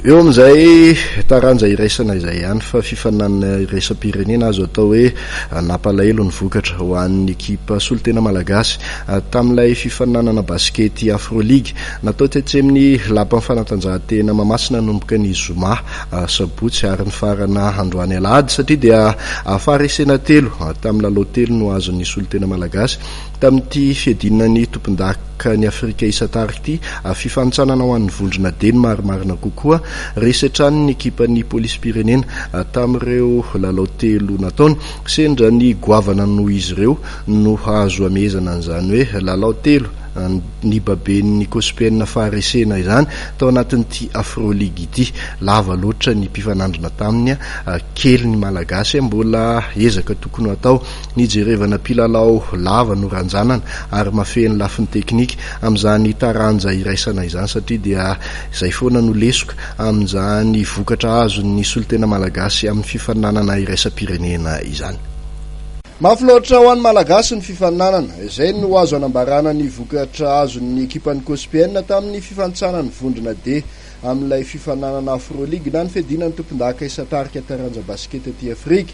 Eo amin'izay taranja iraisana izay ihany fa fifanana iraisam-pirenena azo atao hoe nampalahelo ny vokatra ho an'ny ekipa solitena malagasy tamin'ilay fifananana baskety Afroligue natao tetsy amin'ny lapan'ny fanatanjahantena Mahamasina nomboka ny zoma sabotsy ary ny farana androany alahady satria dia faharesena telo tamin'ny lalao telo no azon'ny solitena malagasy tamin'ity fiadinany tompon-daka ny Afrika Isatarika ity fifanitsanana ho an'ny vondrona deny marimarina kokoa resetrany ny ekipan'ny polisy pirenena tamin'ireo lalao telo nataony sendra ny goavana noho izy ireo no hazo amezana an'izany hoe lalao telo ny baben'ny kospena faharesena izany tao anatin'ity Afroligue ity lava loatra ny mpifanandrina taminy kely ny malagasy mbola ezaka tokony atao nijerevana mpilalao lava no ranjanana ary mafeny lafiny teknika amin'izany taranja iraisana izany satria dia izay foana no lesoka amin'izany vokatra azo ny solitena malagasy amin'ny fifananana iraisam-pirenena izany. Mafy loatra ho an'ny malagasy ny fifananana izay no azo anambarana ny vokatra azo ny ekipan'ny kospienina tamin'ny fifantsanany vondrona de amin'ilay fifananana Afroligue na ny fiadinan'ny tompon-daka Isatarika taranja baskety aty Afrika.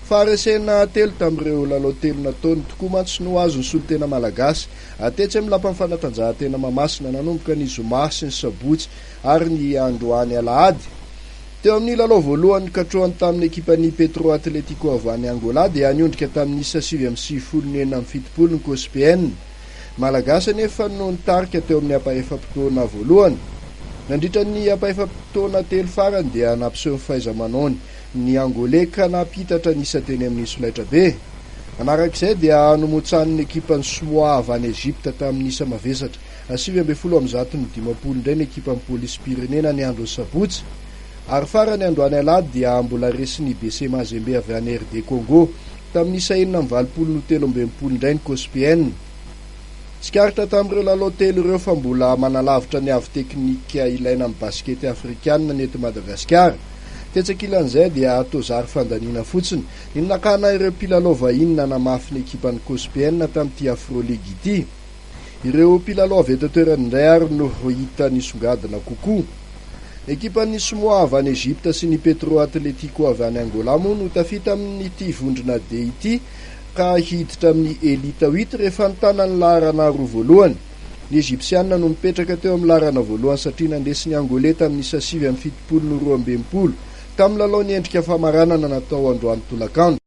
Faharesena telo tamin'ireo lalao telo nataony tokoa mantsy no azo ny solitena malagasy tetsy amin'ny lapan'ny fanatanjahantena Mahamasina nanomboka ny zoma sy ny sabotsy ary ny androany alahady. Teo amin'ny lalao voalohany katroany tamin'ny ekipan'ny Petro Atletico avy any Angola dia niondrika tamin'ny 7-7 ny kospienina. Malagasy anefa no nitarika teo amin'ny apaefam-potoana voalohany. Nandritra ny apaefam-potoana telo farany dia nampiseho ny fahaiza-manaony ny Angolais ka napitatra ny isateny amin'ny solaitra be. Manarak'izay dia nomotsan'ny ekipan'ny Samoa avy any Egypta tamin'ny isa mavesatra 7-10 indray ny ekipan'ny polisy pirenena ny andro sabotsy ary farany androany alahady dia mbola resiny BC Mazembe avy any RD Congo tamin'ny isa 7-13 indray ny kospienina. Tsikaritra tamin'ireo lalao telo ireo fa mbola manalavitra ny avy teknika ilaina amin'ny baskety afrikanina ny eto Madagasikara. Tetsakilan'izay dia tozary fandanina fotsiny ny nakana ireo mpilalao vahiny namafy ny ekipan'ny kospienina tamin'ity Afroligue ity. Ireo mpilalao avy eto toerana indray ary no hita nisongadina kokoa. Ekipan'ny Samoa avy any Egypta sy ny Petro Atletico avy any Angola moa no tafita amin'ity vondrona de ity ka hiditra amin'ny elita 8 rehefa nitana ny laharana roa voalohany. Ny Egyptianina no mipetraka teo amin'ny laharana voalohany satria nandesy ny Angolais tamin'ny 7-12 tamin'ny lalao ny endrika famaranana natao androany tolakandro.